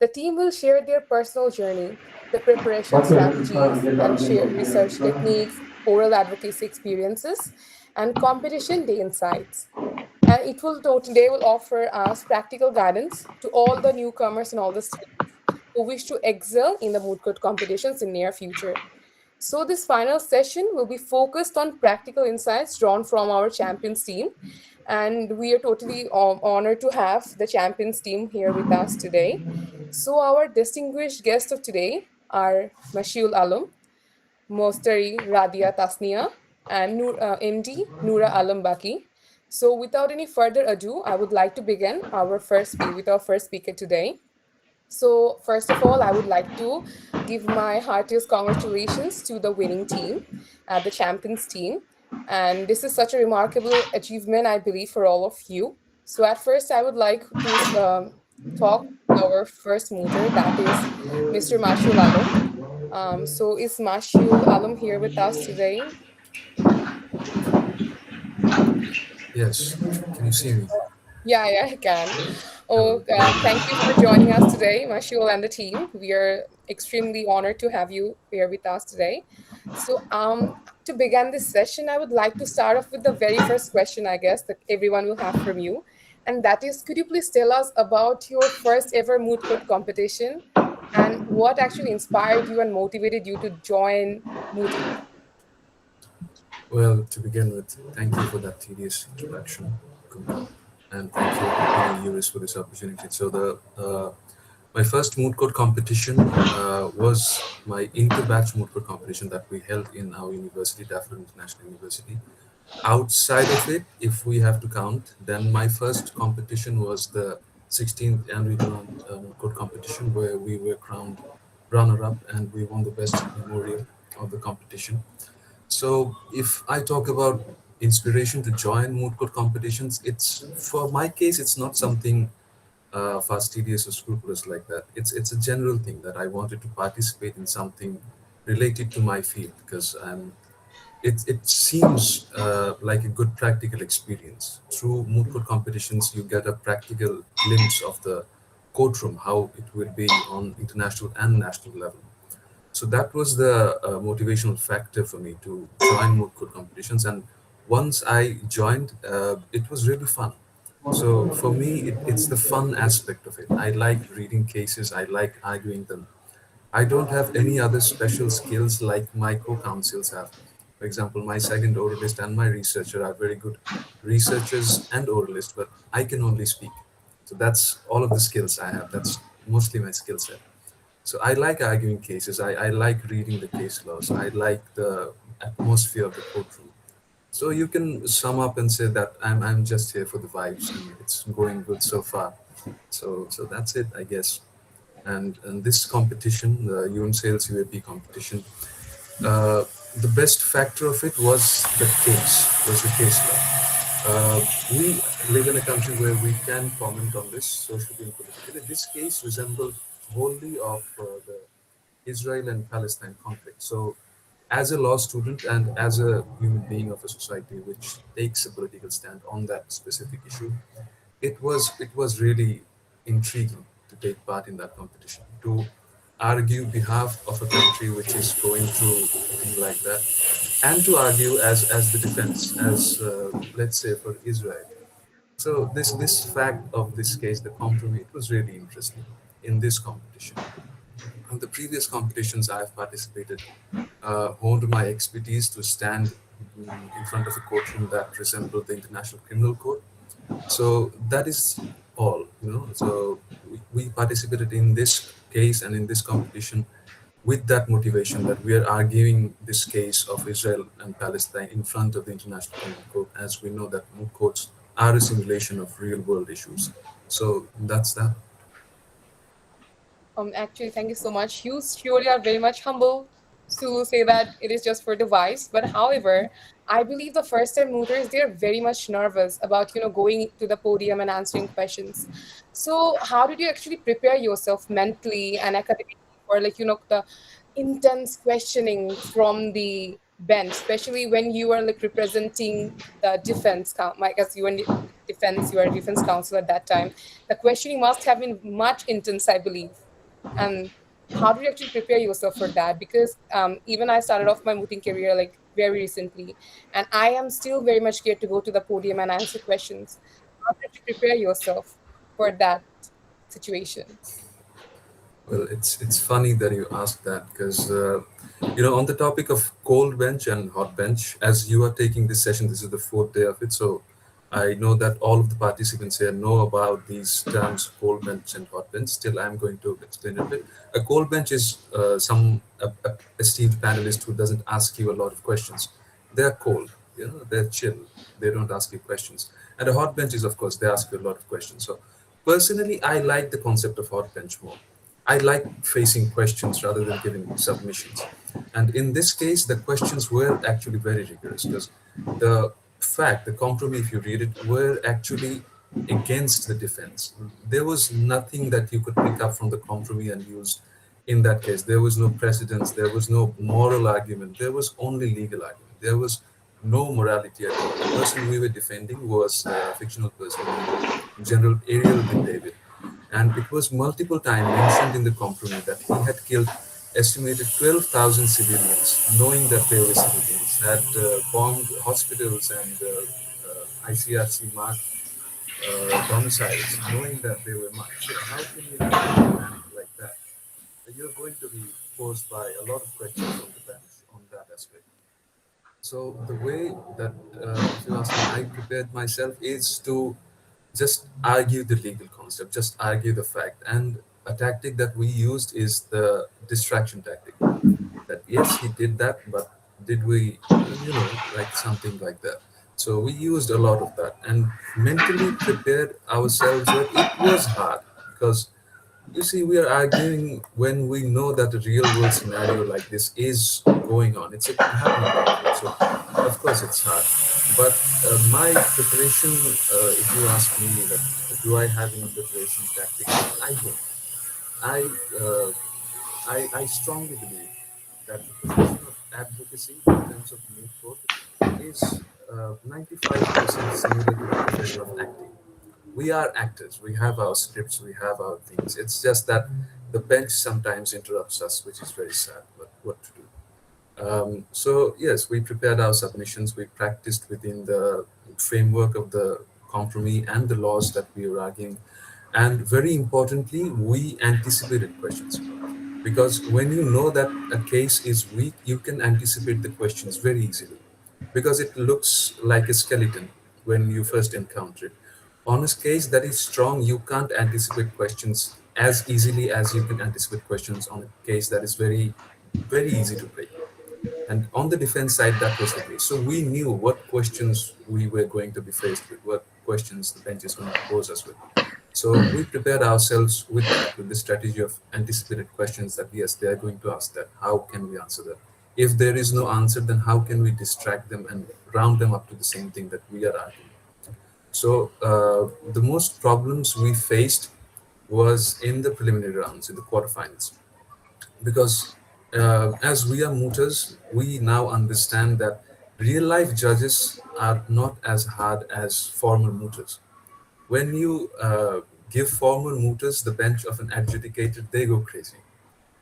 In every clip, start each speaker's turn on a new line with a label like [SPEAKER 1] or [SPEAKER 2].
[SPEAKER 1] The team will share their personal journey, the preparation strategies, and share research techniques, oral advocacy experiences, and competition day insights. And they will offer us practical guidance to all the newcomers and all the students who wish to excel in the moot court competitions in near future. So this final session will be focused on practical insights drawn from our champions team, and we are totally honored to have the champions team here with us today. So our distinguished guests of today are Mashiul Alam, Mostari Radia Tasnia, and MD Nura Alam Baki. So without any further ado, I would like to begin with our first speaker today. So, first of all, I would like to give my heartiest congratulations to the winning team, the champions team. And this is such a remarkable achievement, I believe, for all of you. So, at first, I would like to talk with our first mooter, that is Mr. Mashiul Alam. So, is Mashiul Alam here with us today?
[SPEAKER 2] Yes. Can you see me?
[SPEAKER 1] Yeah, I can.
[SPEAKER 2] Hello.
[SPEAKER 1] Oh, thank you for joining us today, Mashiul and the team. We are extremely honored to have you here with us today. So, to begin this session, I would like to start off with the very first question, I guess, that everyone will have from you. And that is, could you please tell us about your first ever moot court competition and what actually inspired you and motivated you to join Mooter?
[SPEAKER 2] Well, to begin with, thank you for that tedious introduction, Kumar, and thank you, Yuris, for this opportunity. So, my first moot court competition was my inter-batch moot court competition that we held in our university, Daffodil International University. Outside of it, if we have to count, then my first competition was the 16th annual moot court competition, where we were crowned runner-up and we won the best memorial of the competition. So if I talk about inspiration to join moot court competitions, it's for my case, it's not something fastidious or scrupulous like that. It's a general thing that I wanted to participate in something related to my field because it seems like a good practical experience. Through moot court competitions, you get a practical glimpse of the courtroom, how it will be on international and national level. So that was the motivational factor for me to join moot court competitions. And once I joined, it was really fun. So for me, it's the fun aspect of it. I like reading cases. I like arguing them. I don't have any other special skills like my co-counsels have. For example, my second oralist and my researcher are very good researchers and oralists, but I can only speak. So that's all of the skills I have. That's mostly my skill set. So I like arguing cases. I like reading the case laws. I like the atmosphere of the courtroom. So you can sum up and say that I'm just here for the vibes and it's going good so far. So that's it, I guess. And this competition, the UMSAILS UAP competition, uh, the best factor of it was the case law. We live in a country where we can comment on this socially and politically. This case resembled wholly of the Israel and Palestine conflict. So, as a law student and as a human being of a society which takes a political stand on that specific issue, it was really intriguing to take part in that competition, to argue behalf of a country which is going through a thing like that, and to argue as the defense, as let's say for Israel. So this fact of this case, the compromise, it was really interesting in this competition. On the previous competitions I have participated, honed my expertise to stand in front of a courtroom that resembled the International Criminal Court. So that is all. So we participated in this case and in this competition with that motivation that we are arguing this case of Israel and Palestine in front of the International Criminal Court, as we know that courts are a simulation of real world issues. So that's that.
[SPEAKER 1] Actually, thank you so much. You surely are very much humble to say that it is just for the vibes. But however, I believe the first time movers, they're very much nervous about, going to the podium and answering questions. So how did you actually prepare yourself mentally and academically for the intense questioning from the bench, especially when you are like representing the defense I guess you were in defense, you are a defense counsel at that time. The questioning must have been much intense, I believe. And how do you actually prepare yourself for that? Because even I started off my mooting career like very recently, and I am still very much scared to go to the podium and answer questions. How do you actually prepare yourself for that situation?
[SPEAKER 2] Well, it's funny that you asked that because on the topic of cold bench and hot bench, as you are taking this session, this is the fourth day of it. So I know that all of the participants here know about these terms, cold bench and hot bench. Still, I'm going to explain it a bit. A cold bench is some a esteemed panelist who doesn't ask you a lot of questions. They're cold, they're chill. They don't ask you questions. And a hot bench is, of course, they ask you a lot of questions. So personally, I like the concept of hot bench more. I like facing questions rather than giving submissions. And in this case, the questions were actually very rigorous because the compromise, if you read it, were actually against the defense. There was nothing that you could pick up from the compromise and use in that case. There was no precedence, there was no moral argument, there was only legal argument. There was no morality at all. The person we were defending was a fictional person named General Ariel bin David, and it was multiple times mentioned in the compromise that he had killed estimated 12,000 civilians, knowing that they were civilians, had bombed hospitals and ICRC marked domiciles, knowing that they were marked. So how can you defend a man like that? You're going to be posed by a lot of questions on the bench on that aspect. So the way that, if you ask me, I prepared myself is to just argue the legal concept, just argue the fact. And a tactic that we used is the distraction tactic. That yes, he did that, but did we, like something like that. So we used a lot of that and mentally prepared ourselves. That it was hard because you see, we are arguing when we know that a real world scenario like this is going on. It's happening right here. So, of course, it's hard. But my preparation, if you ask me, that do I have any preparation tactics? I don't. I, uh, I strongly believe that the profession of advocacy, in terms of moot court, is 95% similar to the profession of acting. We are actors. We have our scripts. We have our things. It's just that the bench sometimes interrupts us, which is very sad. But what to do? So yes, we prepared our submissions. We practiced within the framework of the compromise and the laws that we were arguing, and very importantly, we anticipated questions because when you know that a case is weak, you can anticipate the questions very easily because it looks like a skeleton when you first encounter it. On a case that is strong, you can't anticipate questions as easily as you can anticipate questions on a case that is very, very easy to break. And on the defense side, that was the case. So we knew what questions we were going to be faced with, what questions the bench is going to pose us with. So we prepared ourselves with that, with the strategy of anticipated questions that yes, they are going to ask that. How can we answer that? If there is no answer, then how can we distract them and round them up to the same thing that we are arguing? So the most problems we faced was in the preliminary rounds, in the quarterfinals, because as we are mooters, we now understand that real life judges are not as hard as former mooters. When you give former mooters the bench of an adjudicator, they go crazy.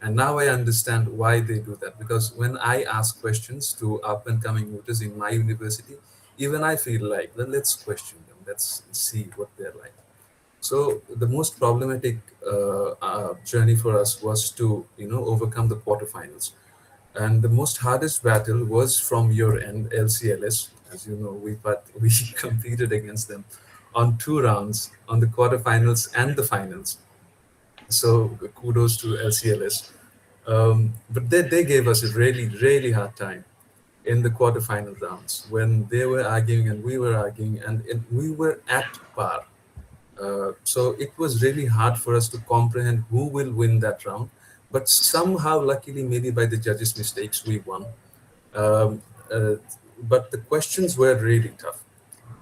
[SPEAKER 2] And now I understand why they do that. Because when I ask questions to up and coming mooters in my university, even I feel like, well, let's question them. Let's see what they're like. So the most problematic journey for us was to, overcome the quarterfinals. And the most hardest battle was from your end, LCLS. As you know, we competed against them on 2 rounds, on the quarterfinals and the finals. So kudos to LCLS. But they gave us a really, really hard time in the quarterfinal rounds when they were arguing and we were arguing, and we were at par. So it was really hard for us to comprehend who will win that round. But somehow, luckily, maybe by the judges' mistakes, we won. Um, uh, but the questions were really tough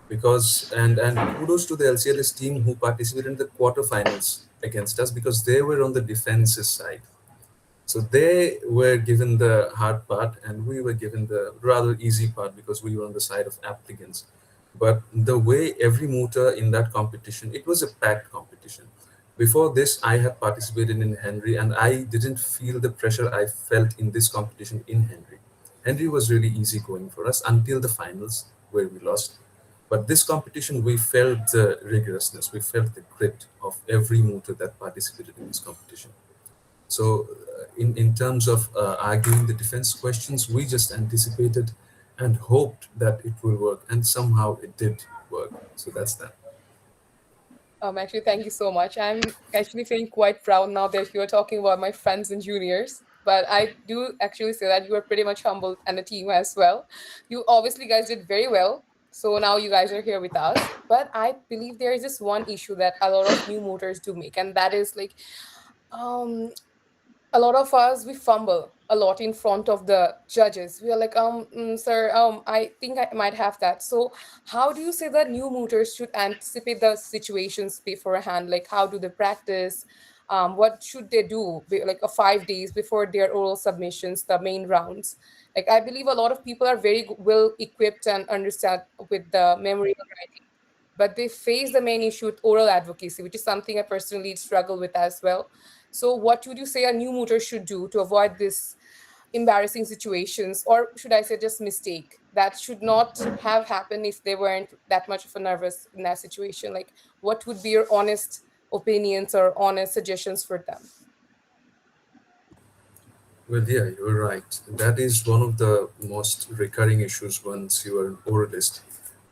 [SPEAKER 2] because, and kudos to the LCLS team who participated in the quarterfinals against us because they were on the defense's side. So they were given the hard part, and we were given the rather easy part because we were on the side of applicants. But the way every mooter in that competition, it was a packed competition. Before this, I had participated in Henry, and I didn't feel the pressure I felt in this competition in Henry. Henry was really easy going for us until the finals, where we lost. But this competition, we felt the rigorousness, we felt the grit of every mooter that participated in this competition. So, in terms of arguing the defense questions, we just anticipated and hoped that it will work, and somehow it did work. So that's that.
[SPEAKER 1] Actually, thank you so much. I'm actually feeling quite proud now that you're talking about my friends and juniors. But I do actually say that you were pretty much humbled and a team as well. You obviously guys did very well. So now you guys are here with us. But I believe there is this one issue that a lot of new motors do make, and that is like um a lot of us we fumble a lot in front of the judges. We are like, sir, I think I might have that. So how do you say that new mooters should anticipate the situations beforehand? Like, how do they practice? What should they do like a 5 days before their oral submissions, the main rounds? Like, I believe a lot of people are very well equipped and understand with the memory and writing, but they face the main issue with oral advocacy, which is something I personally struggle with as well. So, what would you say a new mooter should do to avoid this embarrassing situations, or should I say just mistake that should not have happened if they weren't that much of a nervous in that situation? Like, what would be your honest opinions or honest suggestions for them?
[SPEAKER 2] Well, yeah, you're right. That is one of the most recurring issues once you are an oralist.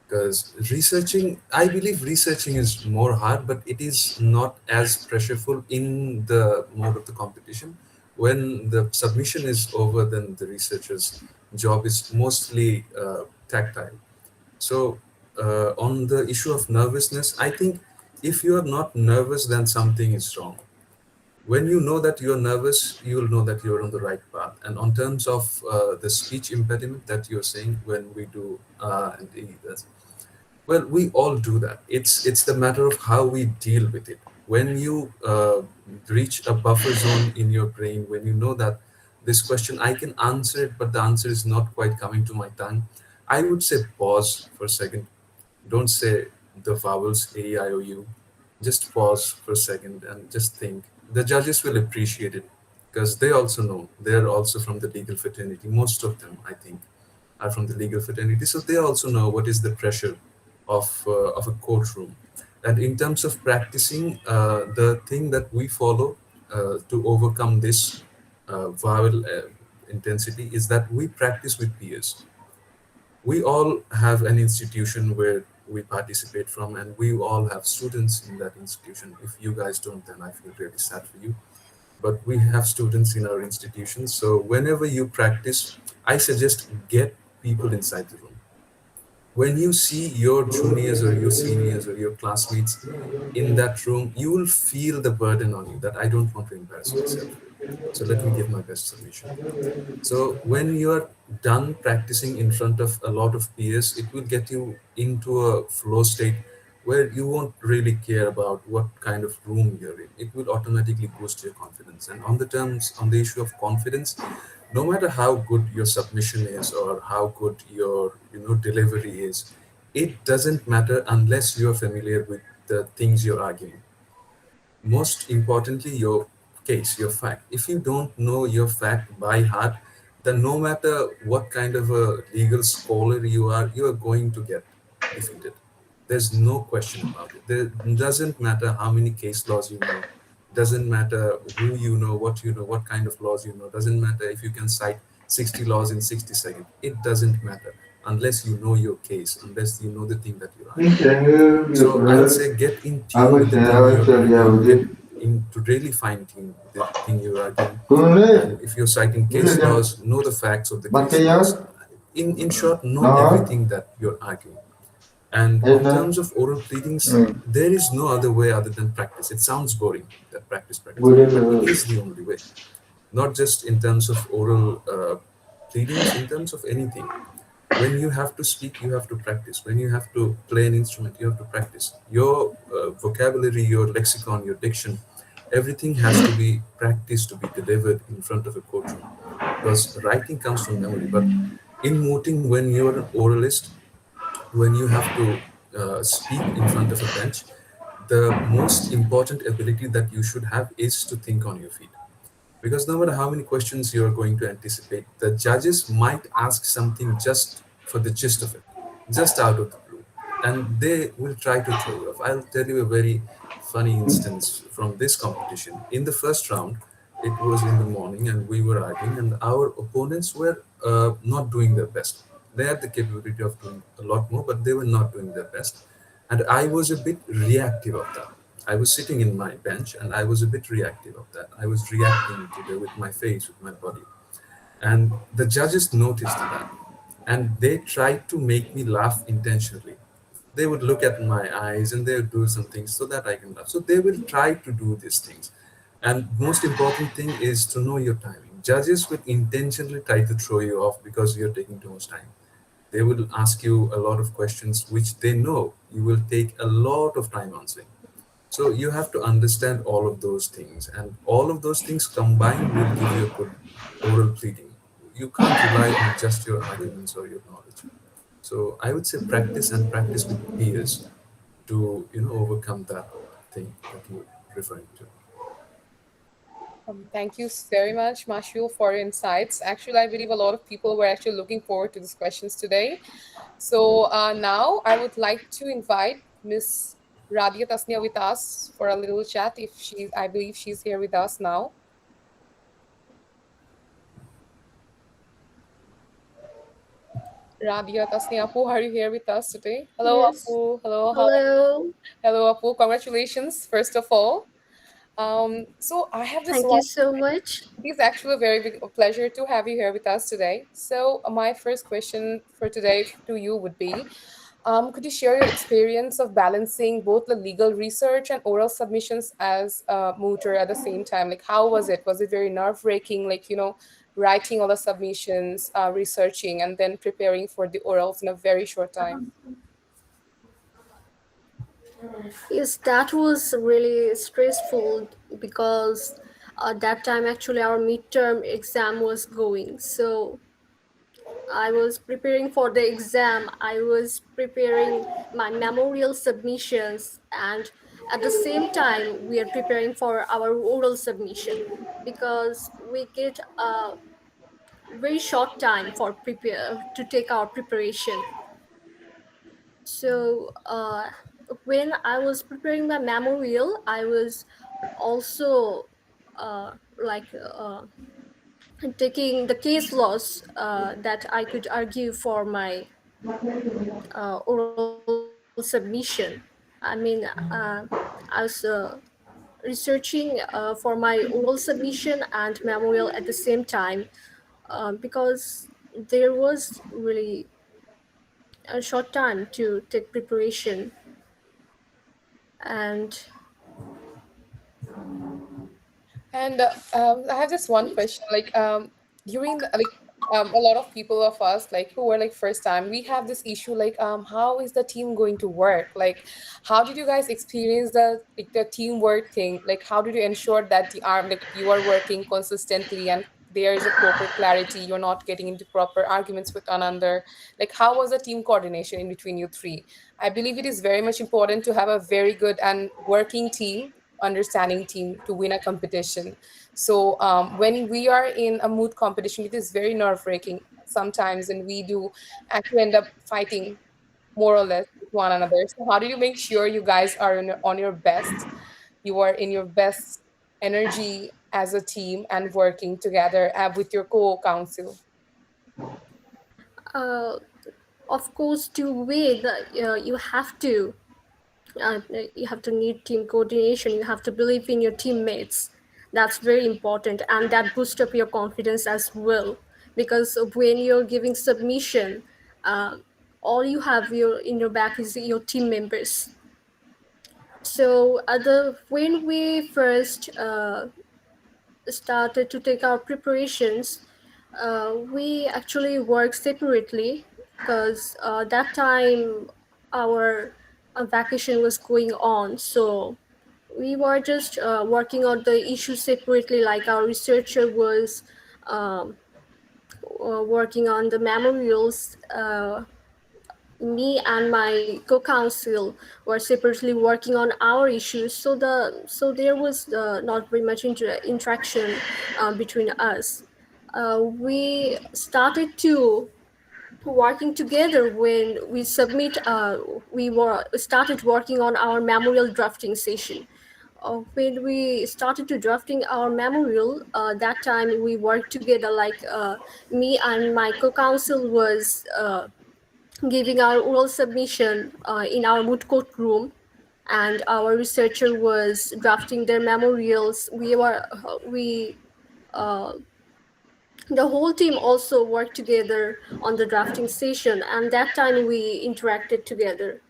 [SPEAKER 2] Because researching, I believe researching is more hard, but it is not as pressureful in the mode of the competition. When the submission is over, then the researcher's job is mostly tactile. So, on the issue of nervousness, I think if you are not nervous, then something is wrong. When you know that you're nervous, you'll know that you're on the right path. And on terms of the speech impediment that you're saying, when we do and that's, well, we all do that. It's the matter of how we deal with it. When you reach a buffer zone in your brain, when you know that this question I can answer it, but the answer is not quite coming to my tongue, I would say pause for a second. Don't say the vowels A, I, O, U. Just pause for a second and just think. The judges will appreciate it because they also know. They're also from the legal fraternity. Most of them, I think, are from the legal fraternity. So they also know what is the pressure of a courtroom. And in terms of practicing, the thing that we follow to overcome this vowel intensity is that we practice with peers. We all have an institution where we participate from, and we all have students in that institution. If you guys don't, then I feel really sad for you. But we have students in our institution. So whenever you practice, I suggest get people inside the room. When you see your juniors or your seniors or your classmates in that room, you will feel the burden on you that I don't want to embarrass myself. So let me give my best submission. So when you are done practicing in front of a lot of peers, it will get you into a flow state where you won't really care about what kind of room you're in. It will automatically boost your confidence. And on the issue of confidence, no matter how good your submission is or how good your delivery is, it doesn't matter unless you're familiar with the things you're arguing. Most importantly, your case, your fact. If you don't know your fact by heart, then no matter what kind of a legal scholar you are going to get defeated. There's no question about it. There doesn't matter how many case laws you know, doesn't matter who you know, what kind of laws you know, doesn't matter if you can cite 60 laws in 60 seconds. It doesn't matter unless you know your case, unless you know the thing that you're arguing. So I'll say get in tune with the thing you're arguing, get in to really fine tune the thing you're arguing. And if you're citing case laws, know the facts of the case laws. In short, know everything that you're arguing. And in terms of oral pleadings, there is no other way other than practice. It sounds boring that practice, practice, but it is the only way. Not just in terms of oral pleadings, in terms of anything. When you have to speak, you have to practice. When you have to play an instrument, you have to practice. Your vocabulary, your lexicon, your diction, everything has to be practiced to be delivered in front of a courtroom. Because writing comes from memory. But in mooting, when you're an oralist, when you have to speak in front of a bench, the most important ability that you should have is to think on your feet. Because no matter how many questions you're going to anticipate, the judges might ask something just for the gist of it, just out of the blue, and they will try to throw you off. I'll tell you a very funny instance from this competition. In the first round, it was in the morning, and we were arguing, and our opponents were not doing their best. They had the capability of doing a lot more, but they were not doing their best. And I was a bit reactive of that. I was sitting in my bench and I was a bit reactive of that. I was reacting to the, with my face, with my body. And the judges noticed that. And they tried to make me laugh intentionally. They would look at my eyes and they would do some things so that I can laugh. So they will try to do these things. And most important thing is to know your timing. Judges will intentionally try to throw you off because you're taking too much time. They will ask you a lot of questions which they know you will take a lot of time answering. So you have to understand all of those things, and all of those things combined will give you a good oral pleading. You can't rely on just your arguments or your knowledge. So I would say practice and practice with peers to overcome that thing that you're referring to.
[SPEAKER 1] Thank you very much, Mashiul, for your insights. Actually, I believe a lot of people were actually looking forward to these questions today. So now I would like to invite Miss Radia Tasnia with us for a little chat. If she, I believe she's here with us now. Radia Tasnia Apu, are you here with us today? Hello,
[SPEAKER 3] Yes.
[SPEAKER 1] Apu. Hello, how?
[SPEAKER 3] Hello.
[SPEAKER 1] Hello, Apu. Congratulations, first of all. So I have this
[SPEAKER 3] Thank
[SPEAKER 1] one.
[SPEAKER 3] you so much.
[SPEAKER 1] It is actually a very big pleasure to have you here with us today. So my first question for today to you would be, could you share your experience of balancing both the legal research and oral submissions as a mooter at the same time? Like, how was it? Was it very nerve-wracking, like, writing all the submissions, researching, and then preparing for the orals in a very short time?
[SPEAKER 3] Yes, that was really stressful because at that time actually our midterm exam was going. So I was preparing for the exam. I was preparing my memorial submissions, and at the same time we are preparing for our oral submission because we get a very short time for prepare to take our preparation. So when I was preparing my memorial, I was also like taking the case laws that I could argue for my oral submission. I mean, I was researching for my oral submission and memorial at the same time because there was really a short time to take preparation. And
[SPEAKER 1] And I have this one question, like during the, like a lot of people of us like who were like first time, we have this issue like how is the team going to work? Like, how did you guys experience the teamwork thing? Like, how did you ensure that the arm like you are working consistently and there is a proper clarity, you're not getting into proper arguments with one another? Like, how was the team coordination in between you three? I believe it is very much important to have a very good and working team, understanding team to win a competition. So when we are in a mood competition, it is very nerve wracking sometimes, and we do actually end up fighting more or less with one another. So how do you make sure you guys are on your best? You are in your best energy as a team and working together with your co-counsel.
[SPEAKER 3] uh, of course, to win, uh, you have to need team coordination. You have to believe in your teammates. That's very important, and that boosts up your confidence as well. Because when you're giving submission, uh, all you have in your back is your team members. So the when we first started to take our preparations, we actually work separately because that time our vacation was going on. So we were just working on the issue separately. Like our researcher was um, working on the memorials me and my co-counsel were separately working on our issues, so there was not very much interaction between us. We started to working together when we were started working on our memorial drafting session. When we started to drafting our memorial, that time we worked together, like me and my co-counsel was giving our oral submission in our moot court room, and our researcher was drafting their memorials. We The whole team also worked together on the drafting session, and that time we interacted together.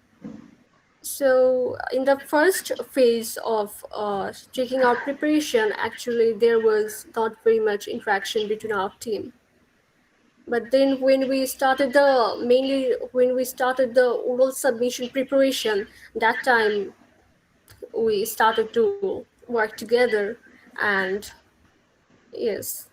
[SPEAKER 3] So in the first phase of checking our preparation, actually there was not very much interaction between our team. But then when we started the oral submission preparation, that time we started to work together. And yes.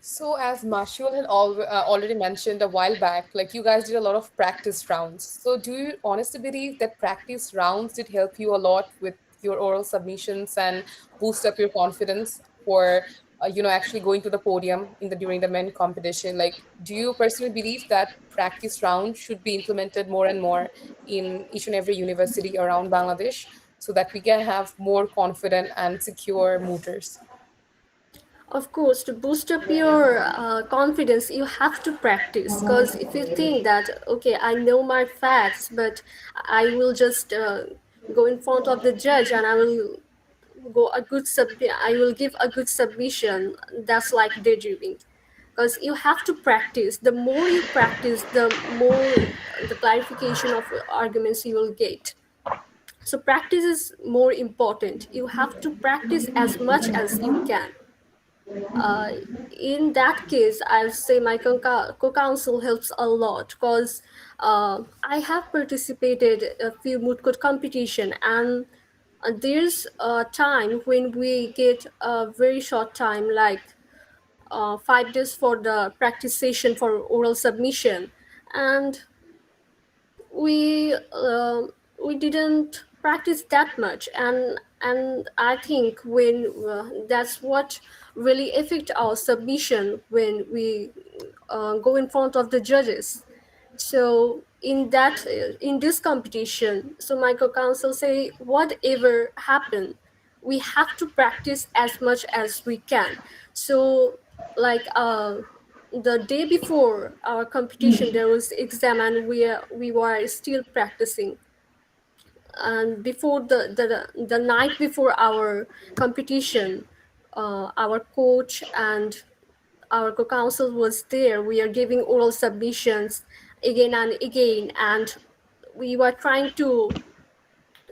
[SPEAKER 1] So, as Mashiul had already mentioned a while back, like you guys did a lot of practice rounds. So, do you honestly believe that practice rounds did help you a lot with your oral submissions and boost up your confidence for, actually going to the podium in the during the men competition? Like, do you personally believe that practice round should be implemented more and more in each and every university around Bangladesh so that we can have more confident and secure mooters?
[SPEAKER 3] Of course, to boost up your confidence, you have to practice. Because if you think that, okay, I know my facts, but I will just go in front of the judge and I will give a good submission, that's like daydreaming. Because you have to practice. The more you practice, the more the clarification of arguments you will get. So practice is more important. You have to practice as much as you can. uh, in that case, I'll say my co-counsel helps a lot, because I have participated a few moot court competition, and there's a time when we get a very short time, like 5 days for the practice session for oral submission, and we we didn't practice that much. And I think when that's what really affect our submission when we go in front of the judges. So in this competition, so my co-counsel say, whatever happen, we have to practice as much as we can. So like the day before our competition there was exam, and we were still practicing. And before the night before our competition, our coach and our co-counsel was there. We are giving oral submissions again and again, and we were trying to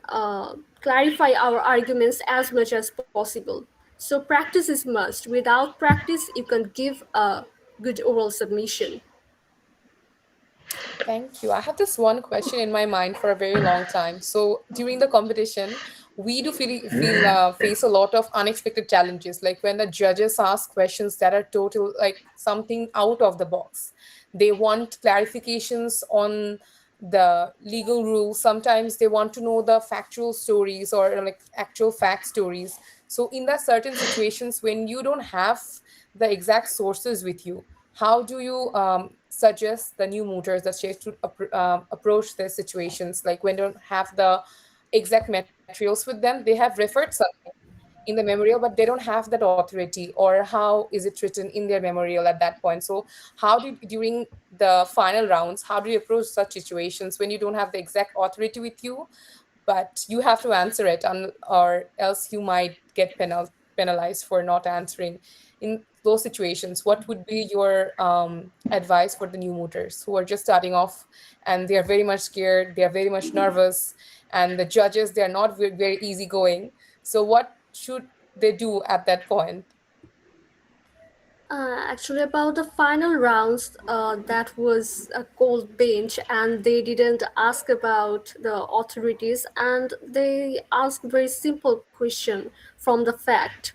[SPEAKER 3] uh, clarify our arguments as much as possible. So practice is must. Without practice, you can give a good oral submission.
[SPEAKER 1] Thank you. I have this one question in my mind for a very long time. So during the competition, we do face a lot of unexpected challenges, like when the judges ask questions that are total, like something out of the box. They want clarifications on the legal rules. Sometimes they want to know the factual stories or like actual fact stories. So in that certain situations when you don't have the exact sources with you, how do you suggest the new mooters that they should approach their situations, like when they don't have the exact materials with them? They have referred something in the memorial, but they don't have that authority, or how is it written in their memorial at that point? So how do you, during the final rounds, how do you approach such situations when you don't have the exact authority with you, but you have to answer it, or else you might get penalized for not answering? In those situations, what would be your advice for the new mooters who are just starting off and they are very much scared, they are very much nervous, and the judges, they are not very easygoing? So what should they do at that point?
[SPEAKER 3] Actually, about the final rounds, that was a cold bench, and they didn't ask about the authorities, and they asked very simple question from the fact.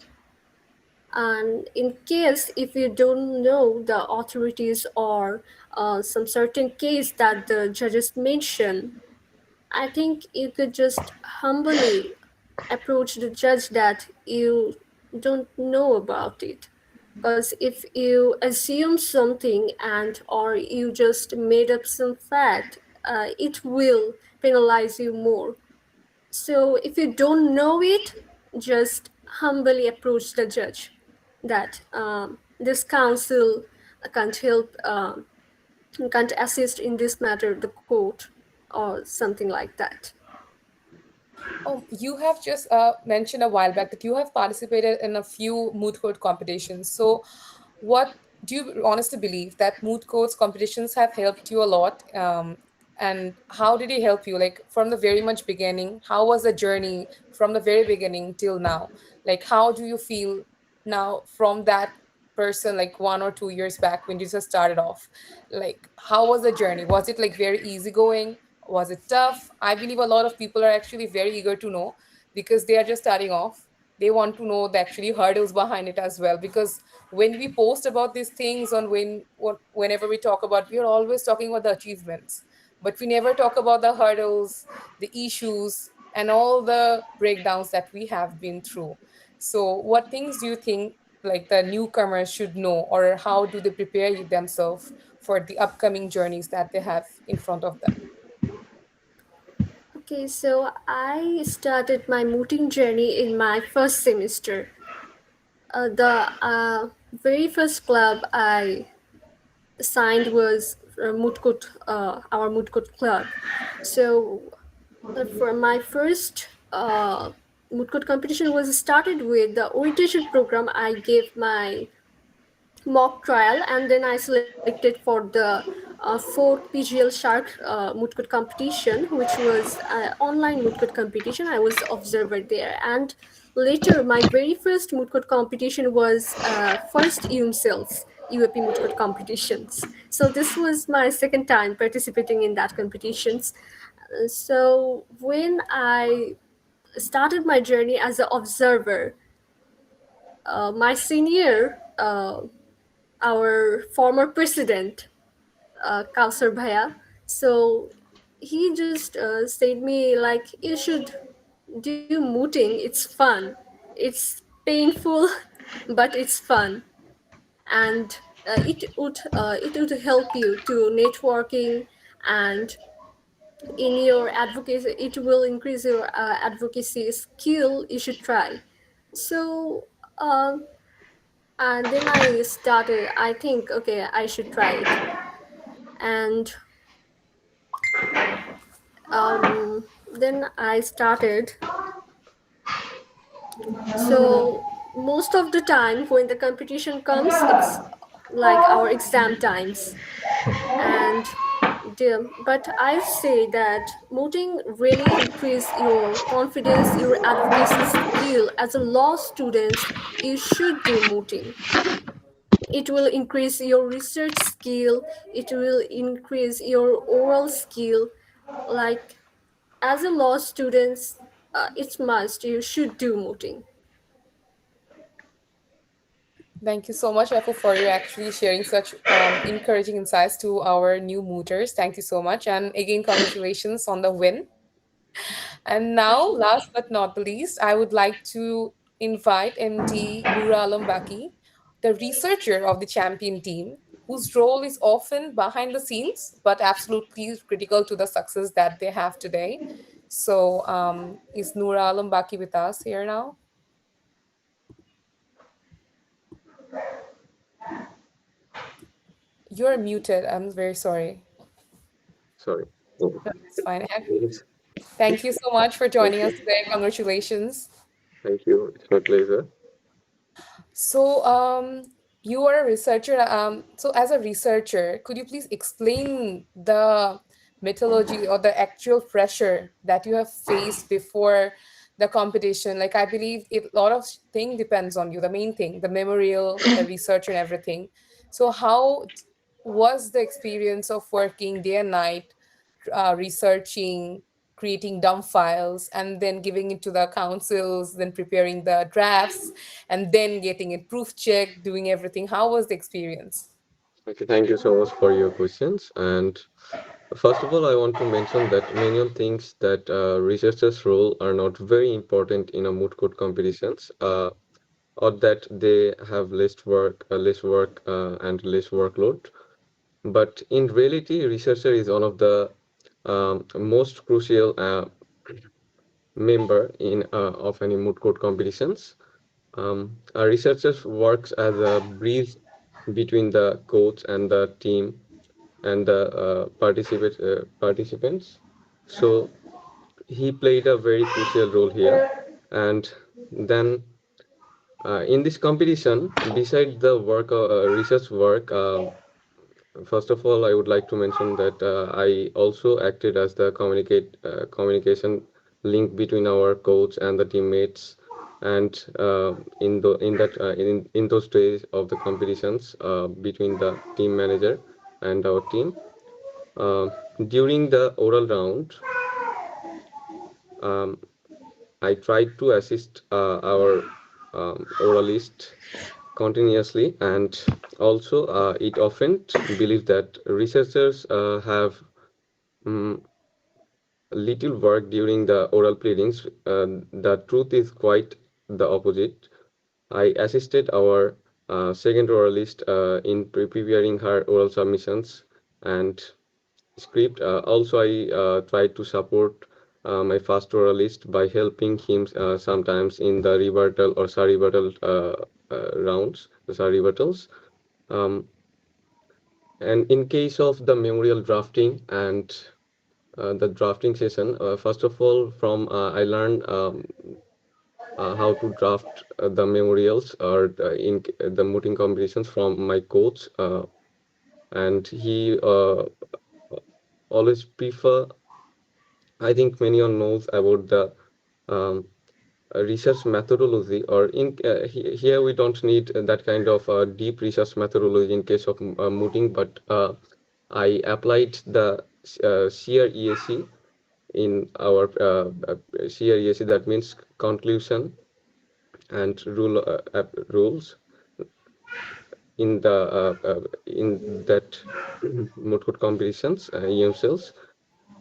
[SPEAKER 3] And in case if you don't know the authorities or some certain case that the judges mention, I think you could just humbly approach the judge that you don't know about it. Because if you assume something and or you just made up some fact, it will penalize you more. So if you don't know it, just humbly approach the judge that this council can't help, can't assist in this matter, the court, or something like that.
[SPEAKER 1] Oh, you have just mentioned a while back that you have participated in a few moot court competitions. So, what do you honestly believe that moot courts competitions have helped you a lot? And how did it help you? Like from the very much beginning, how was the journey from the very beginning till now? Like, how do you feel now from that person like 1 or 2 years back when you just started off? Like, how was the journey? Was it like very easygoing? Was it tough? I believe a lot of people are actually very eager to know because they are just starting off. They want to know the actually hurdles behind it as well. Because when we post about these things on whenever we talk about, we are always talking about the achievements, but we never talk about the hurdles, the issues, and all the breakdowns that we have been through. So, what things do you think like the newcomers should know, or how do they prepare themselves for the upcoming journeys that they have in front of them?
[SPEAKER 3] Okay, so I started my mooting journey in my first semester. The very first club I signed was our Mootkut club. So for my first Mootkut competition was started with the orientation program. I gave my mock trial and then I selected for the fourth PGL Shark Mootkut competition, which was an online Mootkut competition. I was observer there, and later my very first Mootkut competition was first UMSAILS UAP Mootkut competitions. So this was my second time participating in that competitions. So when I started my journey as an observer, my senior, our former president, Kausar Bhaya. So he just said me like, you should do mooting. It's fun. It's painful, but it's fun, and it would help you to networking, and in your advocacy it will increase your advocacy skill. You should try. So uh, and then I started. I think okay, I should try it, and then I started. So most of the time when the competition comes, it's like our exam times, and but I say that mooting really increase your confidence, your advocacy skill. As a law students, you should do mooting. It will increase your research skill. It will increase your oral skill. Like as a law students, it's must. You should do mooting.
[SPEAKER 1] Thank you so much, Efo, for you actually sharing such encouraging insights to our new mooters. Thank you so much. And again, congratulations on the win. And now, last but not the least, I would like to invite MD Nura Baki, the researcher of the champion team, whose role is often behind the scenes, but absolutely critical to the success that they have today. So, is Nura Baki with us here now? You're muted. I'm very sorry.
[SPEAKER 4] Sorry. Oh,
[SPEAKER 1] No, it's fine.
[SPEAKER 4] yes.
[SPEAKER 1] Thank you so much for joining us
[SPEAKER 4] Okay.
[SPEAKER 1] today. Congratulations.
[SPEAKER 4] Thank you. It's my pleasure.
[SPEAKER 1] So, you are a researcher. So, as a researcher, could you please explain the methodology or the actual pressure that you have faced before the competition? Like, I believe a lot of thing depends on you. The main thing, the memorial, the research, and everything. So, was the experience of working day and night, researching, creating dump files and then giving it to the councils, then preparing the drafts, and then getting it proof checked, doing everything? How was the experience?
[SPEAKER 4] Okay, thank you so much for your questions. And first of all, I want to mention that many of things that researchers' role are not very important in a moot court competitions, or that they have less work, and less workload. But in reality, researcher is one of the most crucial member in of any moot court competitions. A researcher works as a bridge between the coach and the team and the participants. So he played a very crucial role here. And then in this competition, beside the work, research work, first of all, I would like to mention that I also acted as the communication link between our coach and the teammates. And in those days of the competitions between the team manager and our team, uh, during the oral round, um, I tried to assist our oralist continuously, and also it often believed that researchers have mm, little work during the oral pleadings. The truth is quite the opposite. I assisted our second oralist in preparing her oral submissions and script. Also, I tried to support my first oralist by helping him sometimes in the rebuttal or surrebuttal rounds, the surrebuttals. Um, and in case of the memorial drafting and the drafting session, first of all, from I learned how to draft the memorials or the mooting competitions from my coach, and he always prefer. I think many one knows about the um, research methodology, or here we don't need that kind of deep research methodology in case of mooting, but I applied the CREAC in our CREAC, that means conclusion and rules in that moot court competitions, UMSAILS.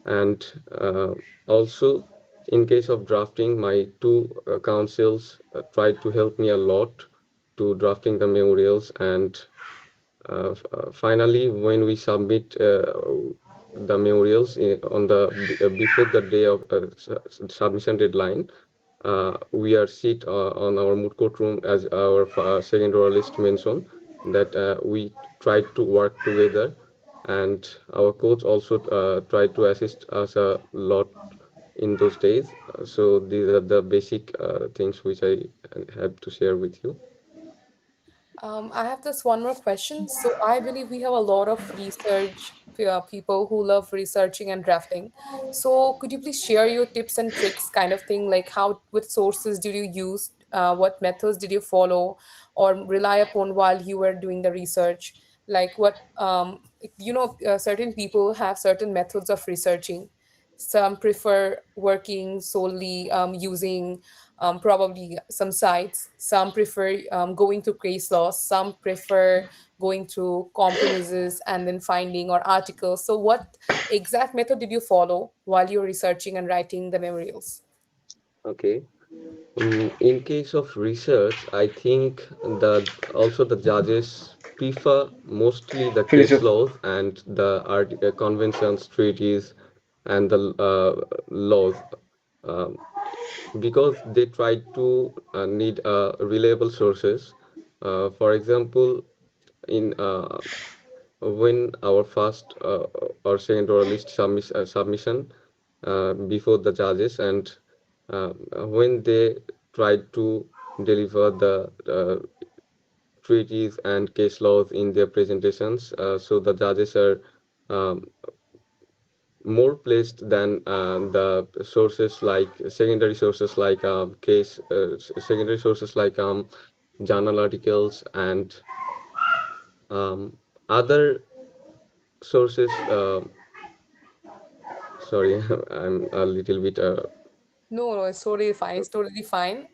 [SPEAKER 4] And also, in case of drafting, my two councils tried to help me a lot to drafting the memorials. And finally, when we submit the memorials on before the day of submission deadline, we are sit on our moot court room, as our second oralist mentioned, that we tried to work together, and our coach also tried to assist us a lot in those days. So these are the basic things which I have to share with you.
[SPEAKER 1] I have this one more question. So I believe we have a lot of people who love researching and drafting. So could you please share your tips and tricks, kind of thing, like how, what sources did you use, what methods did you follow or rely upon while you were doing the research? Like what, certain people have certain methods of researching. Some prefer working solely using probably some sites. Some prefer going to case laws. Some prefer going to compromises and then finding or articles. So, what exact method did you follow while you're researching and writing the memorials?
[SPEAKER 4] Okay. In case of research, I think that also the judges prefer mostly the case laws and the conventions, treaties, and the laws, um, because they try to need reliable sources. For example, in when our first or second oralist submission before the judges, and when they tried to deliver the treaties and case laws in their presentations, so the judges are um, more placed than the sources like secondary sources like secondary sources like journal articles and other sources. Sorry, I'm a little bit
[SPEAKER 1] No, no, it's totally fine. It's totally fine.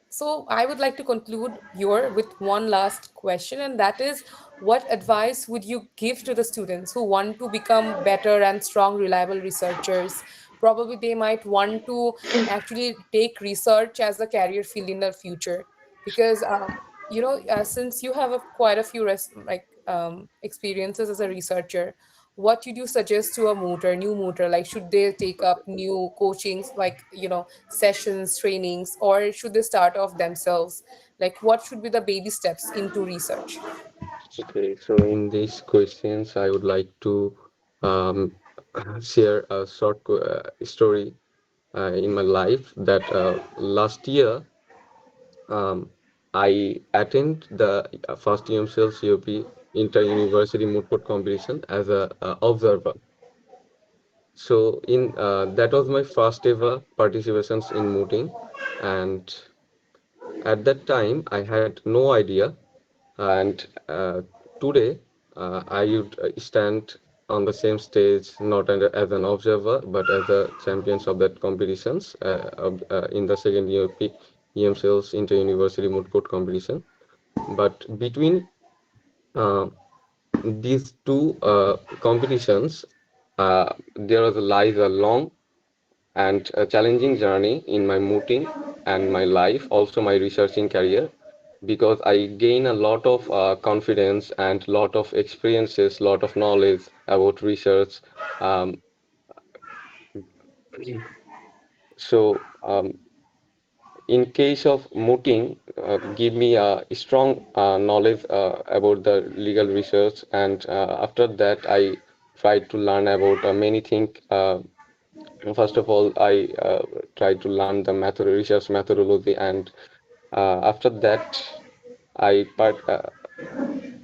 [SPEAKER 1] So I would like to conclude here with one last question, and that is, what advice would you give to the students who want to become better and strong, reliable researchers? Probably they might want to actually take research as a career field in the future, because since you have quite a few experiences as a researcher, what would you suggest to a mooter, new mooter? Like, should they take up new coachings, like, sessions, trainings, or should they start off themselves? Like, what should be the baby steps into research?
[SPEAKER 4] okay. So in these questions, I would like to um, share a short story in my life that last year um, I attend the first UMSAILS COP inter-university moot court competition as a observer. So in that was my first ever participations in mooting, and at that time I had no idea. And today I would stand on the same stage, not as an observer, but as a champions of that competitions in the second year EMSAILS inter-university moot court competition. But between uh, these two competitions, there was lies a long and a challenging journey in my mooting and my life, also my researching career, because I gain a lot of confidence and lot of experiences, lot of knowledge about research. Um, so, in case of mooting, give me a strong knowledge about the legal research, and after that, I tried to learn about many things. First of all, I tried to learn the research methodology, and after that, I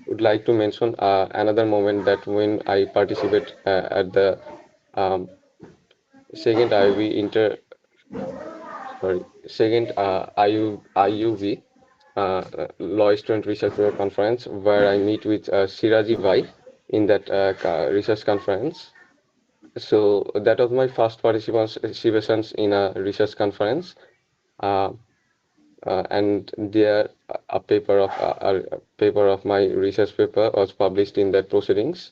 [SPEAKER 4] would like to mention another moment that when I participate at the um, second IUV second IUV Law Student Research Conference, where I meet with Siraji Bhai in that research conference. So that was my first participations in a research conference. Uh, and there a paper of my research paper was published in that proceedings.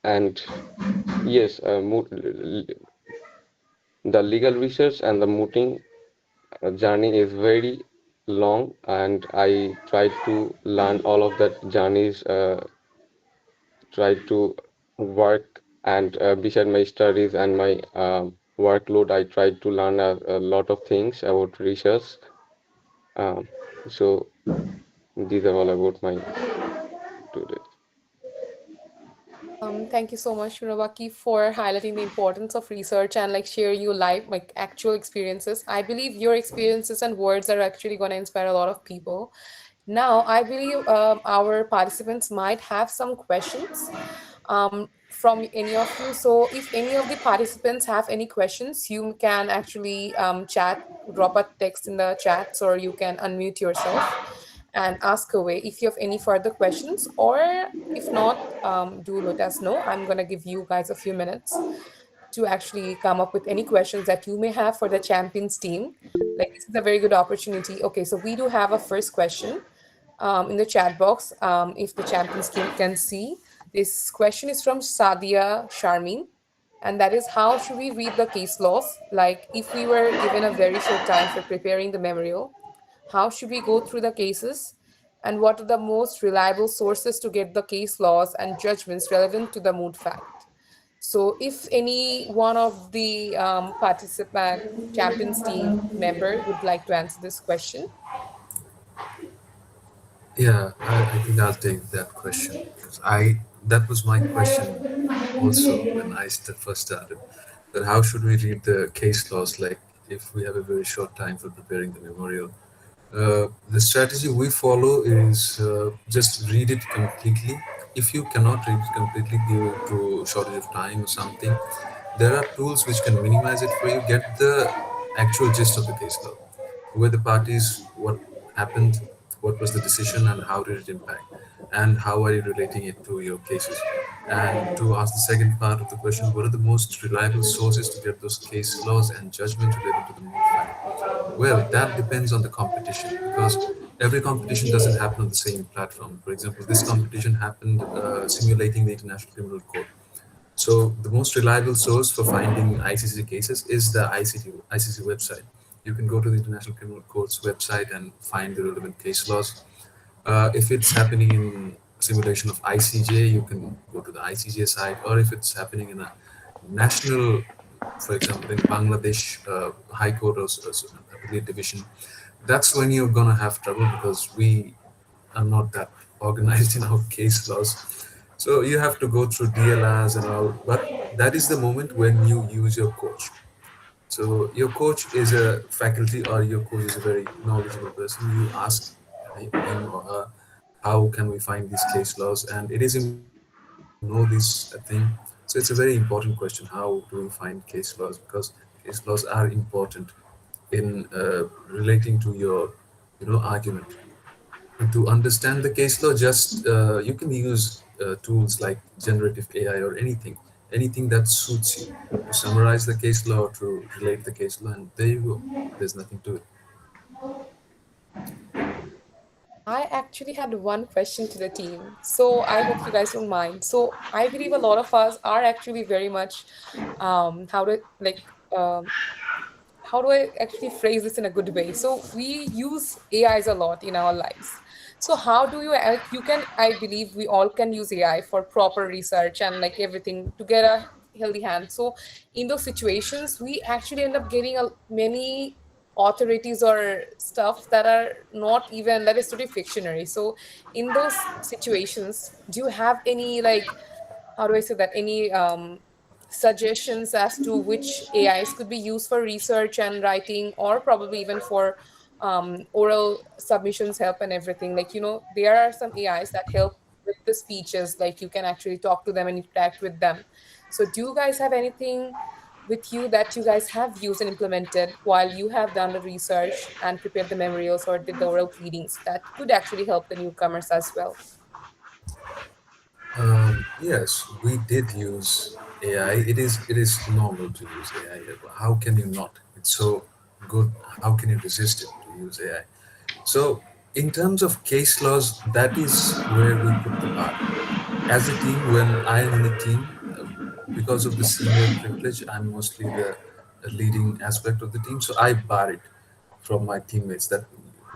[SPEAKER 4] And yes, the legal research and the mooting journey is very long, and I tried to learn all of that journeys, tried to work, and beside my studies and my workload, I tried to learn a lot of things about research. Um, so these are all about my today.
[SPEAKER 1] Thank you so much, Baki, for highlighting the importance of research and like sharing your life, like actual experiences. I believe your experiences and words are actually going to inspire a lot of people. Now, I believe our participants might have some questions from any of you. So, if any of the participants have any questions, you can actually drop a text in the chats, or you can unmute yourself and ask away if you have any further questions. Or if not, do let us know. I'm going to give you guys a few minutes to actually come up with any questions that you may have for the champions team. Like, this is a very good opportunity. Okay, so we do have a first question in the chat box. If the champions team can see, this question is from Sadia Sharmin, and that is, how should we read the case laws? Like, if we were given a very short time for preparing the memorial, how should we go through the cases? And what are the most reliable sources to get the case laws and judgments relevant to the moot fact? So, if any one of the participant champions team member would like to answer this question.
[SPEAKER 2] Yeah, I think I'll take that question because I that was my question also when first started. That how should we read the case laws? Like, if we have a very short time for preparing the memorial, the strategy we follow is just read it completely. If you cannot read it completely due to shortage of time or something, there are tools which can minimize it for you. Get the actual gist of the case law, who were the parties, what happened, what was the decision, and how did it impact, and how are you relating it to your cases. And to ask the second part of the question, what are the most reliable sources to get those case laws and judgment related to the moot file? Well, that depends on the competition because every competition doesn't happen on the same platform. For example, this competition happened simulating the International Criminal Court. So the most reliable source for finding ICC cases is the ICC website. You can go to the International Criminal Court's website and find the relevant case laws. If it's happening in simulation of ICJ, you can go to the ICJ site, or if it's happening in a national, for example, in Bangladesh High Court or Appellate Division, that's when you're gonna have trouble because we are not that organized in our case laws. So you have to go through DLRs and all, but that is the moment when you use your coach. So your coach is a faculty or your coach is a very knowledgeable person. You ask him or her, how can we find these case laws? And it is important to know this thing. So it's a very important question. How do we find case laws? Because case laws are important in relating to your, argument. And to understand the case law, just you can use tools like generative AI or anything that suits you to summarize the case law or to relate the case law, and there you go. There's nothing to it.
[SPEAKER 1] I actually had one question to the team. So I hope you guys don't mind. So I believe a lot of us are actually very much how to like how do I actually phrase this in a good way? So we use AIs a lot in our lives. So how do you like you can I believe we all can use AI for proper research and like everything to get a healthy hand. So in those situations, we actually end up getting a many authorities or stuff that are not even that is totally fictionary. So in those situations, do you have any like how do I say that any suggestions as to which AIs could be used for research and writing, or probably even for oral submissions help and everything? Like, there are some AIs that help with the speeches, like you can actually talk to them and interact with them. So, do you guys have anything with you that you guys have used and implemented while you have done the research and prepared the memorials or did the oral pleadings that could actually help the newcomers as well?
[SPEAKER 2] Yes, we did use AI. It is normal to use AI. How can you not? It's so good. How can you resist it to use AI? So, in terms of case laws, that is where we put the bar. As a team, when I am in a team, because of the senior privilege, I'm mostly the leading aspect of the team. So I bar it from my teammates that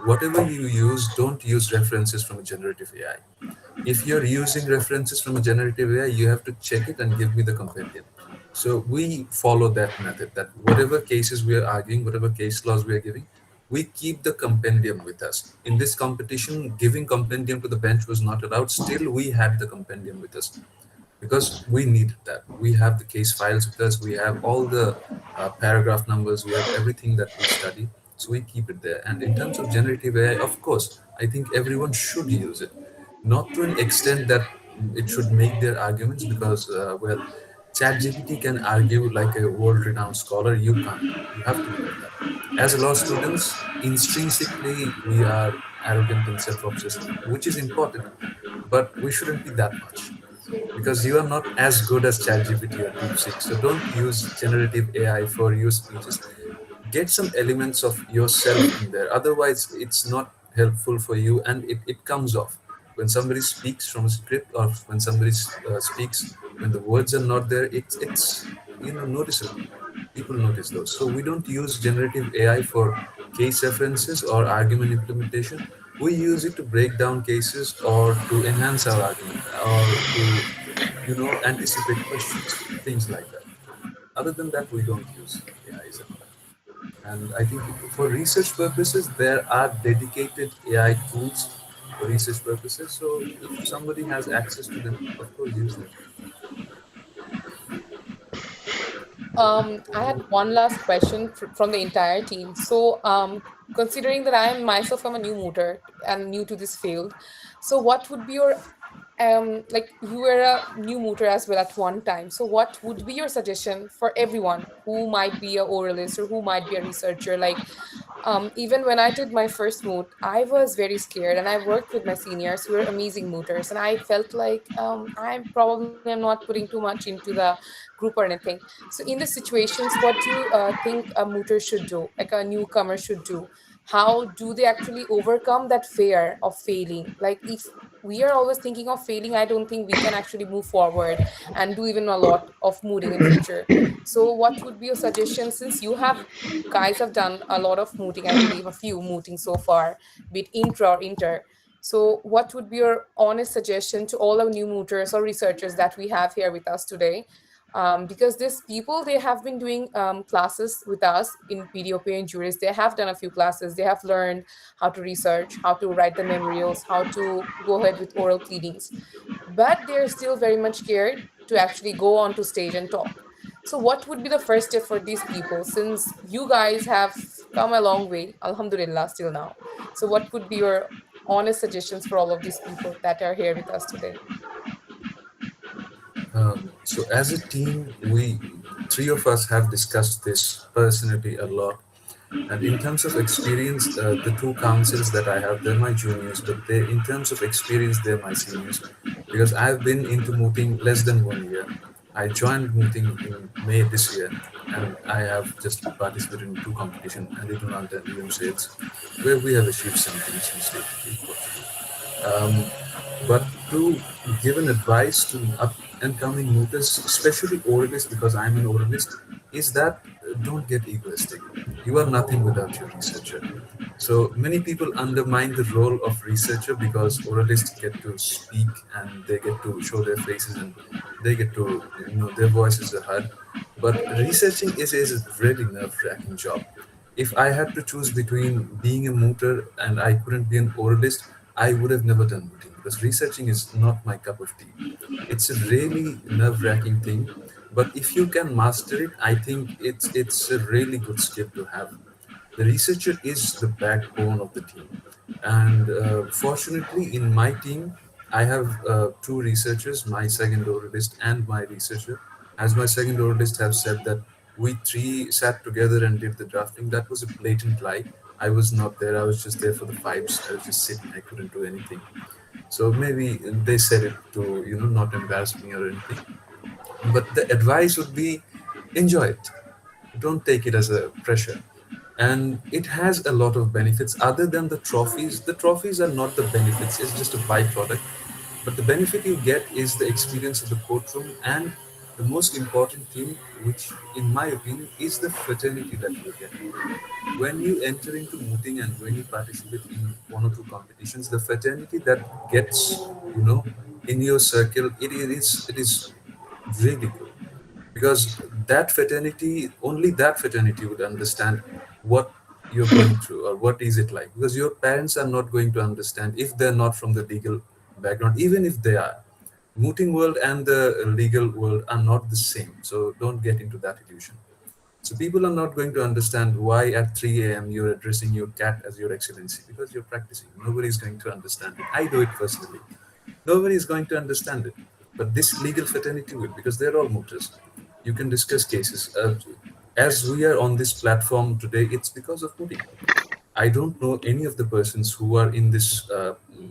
[SPEAKER 2] whatever you use, don't use references from a generative AI. If you're using references from a generative AI, you have to check it and give me the compendium. So we follow that method that whatever cases we are arguing, whatever case laws we are giving, we keep the compendium with us. In this competition, giving compendium to the bench was not allowed. Still, we had the compendium with us because we needed that. We have the case files with us, we have all the paragraph numbers, we have everything that we study. So we keep it there. And in terms of generative AI, of course, I think everyone should use it, not to an extent that it should make their arguments because, well, ChatGPT can argue like a world renowned scholar. You can't. You have to become that. As law students, intrinsically, we are arrogant and self obsessed, which is important, but we shouldn't be that much because you are not as good as ChatGPT or DeepSeek. So don't use generative AI for your speeches. Get some elements of yourself in there. Otherwise, it's not helpful for you, and it comes off when somebody speaks from a script or when somebody speaks when the words are not there. It's noticeable. People notice those. So we don't use generative AI for case references or argument implementation. We use it to break down cases or to enhance our argument or to anticipate questions, things like that. Other than that, we don't use AIs and all that. And I think for research purposes, there are dedicated AI tools for research purposes. So if somebody has access to them, of course, use them.
[SPEAKER 1] I had one last question from the entire team. So, considering that I am myself am a new mooter and new to this field, so what would be your like you were a new mooter as well at one time. So what would be your suggestion for everyone who might be a oralist or who might be a researcher? Like, even when I did my first moot, I was very scared, and I worked with my seniors who were amazing mooters, and I felt like I probably am not putting too much into the group or anything. So in the situations, what do you think a mooter should do, like a newcomer should do? How do they actually overcome that fear of failing? Like, if we are always thinking of failing, I don't think we can actually move forward and do even a lot of mooting in future. So what would be your suggestion, since you have guys have done a lot of mooting, I believe a few mooting so far, be it intra or inter. So what would be your honest suggestion to all our new mooters or researchers that we have here with us today? Because these people, they have been doing classes with us in PDOP and juries. They have done a few classes. They have learned how to research, how to write the memorials, how to go ahead with oral pleadings, but they're still very much scared to actually go onto stage and talk. So what would be the first step for these people, since you guys have come a long way, alhamdulillah, still now? So what would be your honest suggestions for all of these people that are here with us today?
[SPEAKER 2] So as a team, we three of us have discussed this personally a lot. And in terms of experience, the two councils that I have, they're my juniors, but they, in terms of experience, they're my seniors, because I've been into mooting less than 1 year. I joined mooting in May this year, and I have just participated in two competitions, and Ignorant and UMSAILS, where we have achieved something in state. But to give an advice to up and coming mooters, especially oralists, because I'm an oralist, is that don't get egoistic. You are nothing without your researcher. So many people undermine the role of researcher because oralists get to speak and they get to show their faces and they get to, their voices are heard. But researching is a really nerve-wracking job. If I had to choose between being a mooter and I couldn't be an oralist, I would have never done mooting because researching is not my cup of tea. It's a really nerve-wracking thing, but if you can master it, I think it's a really good skill to have. The researcher is the backbone of the team, and fortunately, in my team, I have two researchers, my second oralist and my researcher. As my second oralist have said that we three sat together and did the drafting. That was a blatant lie. I was not there. I was just there for the vibes. I was just sitting. I couldn't do anything. So maybe they said it to not embarrass me or anything. But the advice would be enjoy it. Don't take it as a pressure. And it has a lot of benefits other than the trophies. The trophies are not the benefits, it's just a byproduct. But the benefit you get is the experience of the courtroom, and the most important thing, which in my opinion is the fraternity that you get. When you enter into mooting and when you participate in one or two competitions, the fraternity that gets, you know, in your circle, it is really good, because that fraternity, only that fraternity would understand what you're going through or what is it like, because your parents are not going to understand if they're not from the legal background. Even if they are, mooting world and the legal world are not the same, so don't get into that illusion. So people are not going to understand why at 3 a.m. you're addressing your cat as your excellency, because you're practicing. Nobody is going to understand it. I do it personally. Nobody is going to understand it. But this legal fraternity will, because they're all mooters. You can discuss cases. As we are on this platform today, it's because of mooting. I don't know any of the persons who are in this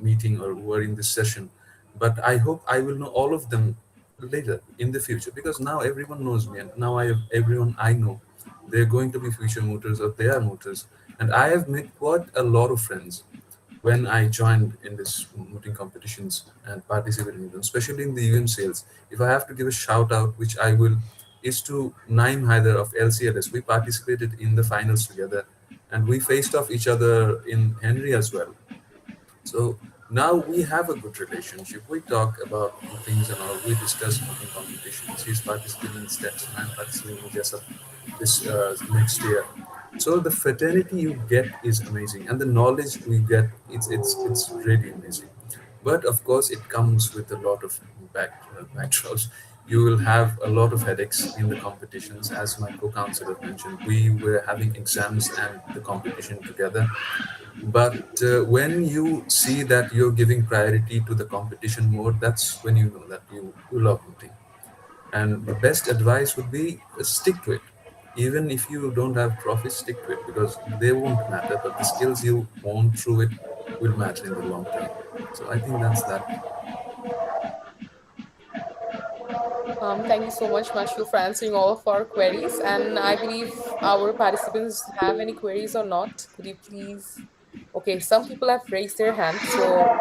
[SPEAKER 2] meeting or who are in this session, but I hope I will know all of them later in the future, because now everyone knows me, and now I have everyone I know. They're going to be future mooters or they are mooters, and I have made quite a lot of friends when I joined in this mooting competitions and participated in them, especially in the UMSAILS. If I have to give a shout out, which I will, is to Naim Haider of LCLS. We participated in the finals together and we faced off each other in Henry as well. So now we have a good relationship. We talk about things and all. We discuss cooking competitions. He's participating in steps, and I'm participating in Jessup this next year. So the fraternity you get is amazing, and the knowledge we get, it's really amazing. But of course, it comes with a lot of backdrops. you will have a lot of headaches in the competitions. As my co-counselor mentioned, we were having exams and the competition together. But when you see that you're giving priority to the competition more, that's when you know that you love mooting. And the best advice would be stick to it. Even if you don't have trophies, stick to it, because they won't matter, but the skills you own through it will matter in the long term. So I think that's that.
[SPEAKER 1] Thank you so much, Mashu, for answering all of our queries. And I believe our participants have any queries or not. Could you please? Okay, some people have raised their hands. So,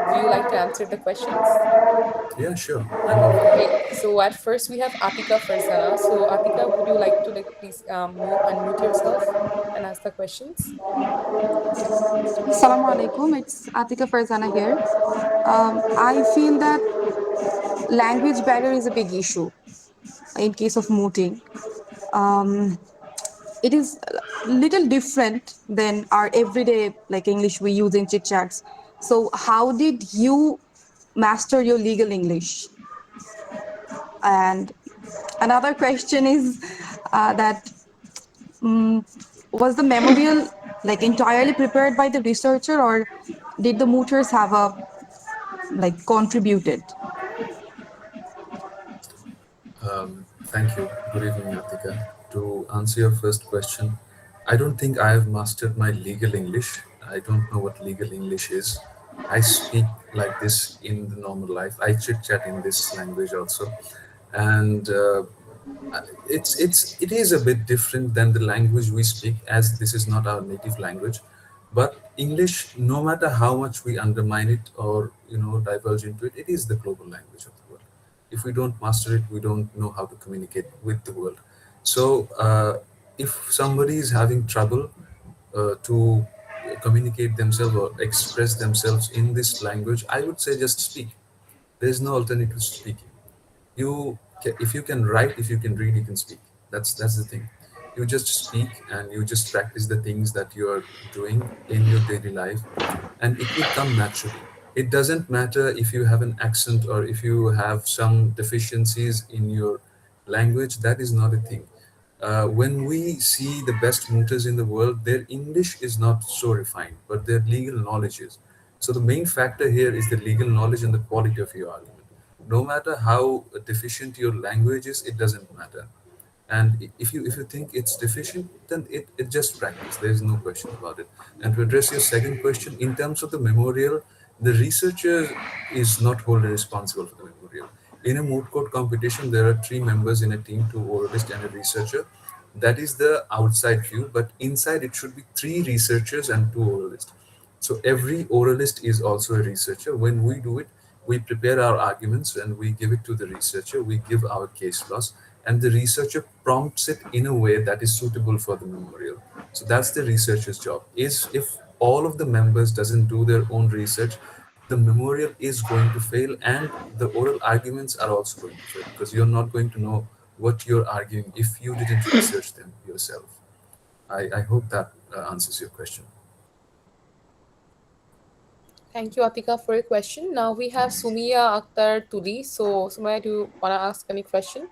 [SPEAKER 1] would you like to answer the questions?
[SPEAKER 2] Yeah, sure. I'm available.
[SPEAKER 1] Okay, so at first we have Atika Farzana. So, Atika, would you like to please unmute yourself and ask the questions?
[SPEAKER 5] Assalamu alaikum. It's Atika Farzana here. I feel that language barrier is a big issue in case of mooting. Um, it is a little different than our everyday like English we use in chit chats. So, how did you master your legal English? And another question is that was the memorial like entirely prepared by the researcher, or did the mooters have a like contributed?
[SPEAKER 2] Thank you. Good evening, Atika. To answer your first question, I don't think I have mastered my legal English. I don't know what legal English is. I speak like this in the normal life. I chit chat in this language also, and it is a bit different than the language we speak, as this is not our native language. But English, no matter how much we undermine it or diverge into it, it is the global language of the world. If we don't master it, we don't know how to communicate with the world. So if somebody is having trouble to communicate themselves or express themselves in this language, I would say just speak. There's no alternative to speaking. If you can write, if you can read, you can speak. That's the thing. You just speak and you just practice the things that you are doing in your daily life, and it will come naturally. It doesn't matter if you have an accent or if you have some deficiencies in your language. That is not a thing. When we see the best mooters in the world, their English is not so refined, but their legal knowledge is. So the main factor here is the legal knowledge and the quality of your argument. No matter how deficient your language is, it doesn't matter. And if you think it's deficient, then it just practice. There is no question about it. And to address your second question, in terms of the memorial, the researcher is not wholly responsible for the memorial. In a moot court competition, there are three members in a team: two oralist and a researcher. That is the outside view, but inside it should be three researchers and two oralists. So every oralist is also a researcher. When we do it, we prepare our arguments and we give it to the researcher. We give our case laws, and the researcher prompts it in a way that is suitable for the memorial. So that's the researcher's job. Is if all of the members doesn't do their own research, the memorial is going to fail, and the oral arguments are also going to fail, because you're not going to know what you're arguing if you didn't research them yourself. I hope that answers your question.
[SPEAKER 1] Thank you, Atika, for your question. Now we have Sumia Akhtar Tuli. So, Sumaya, do you want to ask any question?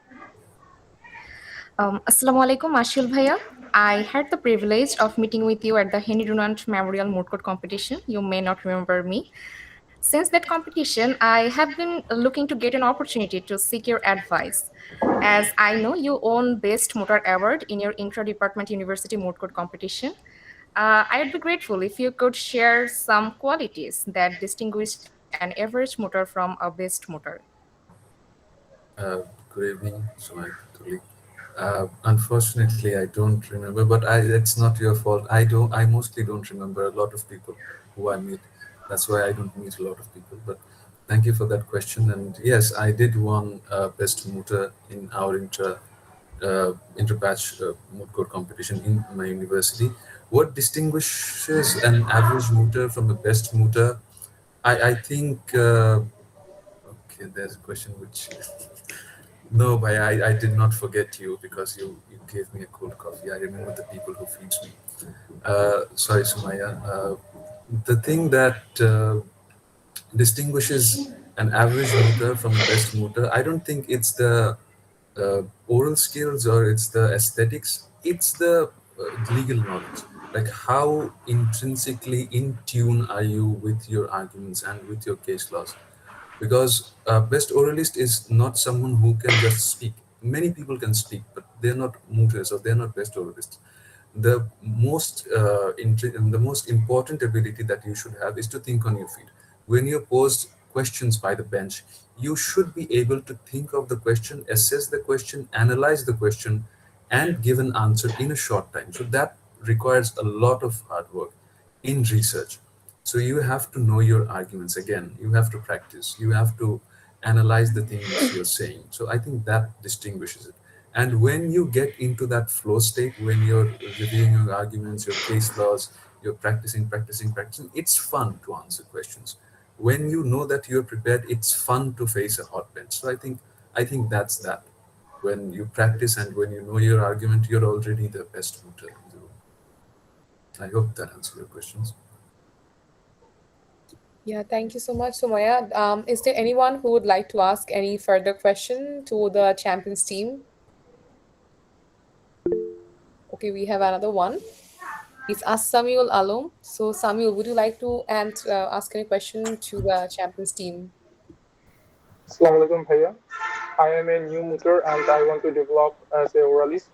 [SPEAKER 6] Assalamu alaikum, Mashiul Bhaiya. I had the privilege of meeting with you at the Henry Dunant Memorial Moot Court competition. You may not remember me. Since that competition, I have been looking to get an opportunity to seek your advice. As I know you won Best Mooter Award in your intra-department university moot court competition, I would be grateful if you could share some qualities that distinguished an average mooter from a best mooter.
[SPEAKER 2] Good evening, Sumaya Tuli. Unfortunately, I don't remember, but it's not your fault. I mostly don't remember a lot of people who I meet. That's why I don't meet a lot of people. But thank you for that question. And yes, I did won best mooter in our inter-batch moot court competition in my university. What distinguishes an average mooter from a best mooter? I think. Okay, there's a question which. No, but I did not forget you, because you gave me a cold coffee. I remember the people who feeds me. Sorry, Sumaya. The thing that distinguishes an average mooter from a best mooter, I don't think it's the oral skills or it's the aesthetics, it's the legal knowledge. Like how intrinsically in tune are you with your arguments and with your case laws? Because best oralist is not someone who can just speak. Many people can speak, but they're not mooters or they're not best oralists. The most important ability that you should have is to think on your feet. When you're posed questions by the bench, you should be able to think of the question, assess the question, analyze the question, and give an answer in a short time. So that requires a lot of hard work in research. So you have to know your arguments again. You have to practice. You have to analyze the things you're saying. So I think that distinguishes it. And when you get into that flow state, when you're reviewing your arguments, your case laws, you're practicing, it's fun to answer questions. When you know that you're prepared, it's fun to face a hot bench. So I think that's that. When you practice and when you know your argument, you're already the best mooter in the room. I hope that answers your questions.
[SPEAKER 1] Yeah, thank you so much, Sumaya. Is there anyone who would like to ask any further question to the champions team? Okay, we have another one. It's us, Samuel Alom. So, Samuel, would you like to ask any question to the champions team?
[SPEAKER 7] Assalamu alaikum, bhaiya. I am a new Mooter and I want to develop as a oralist.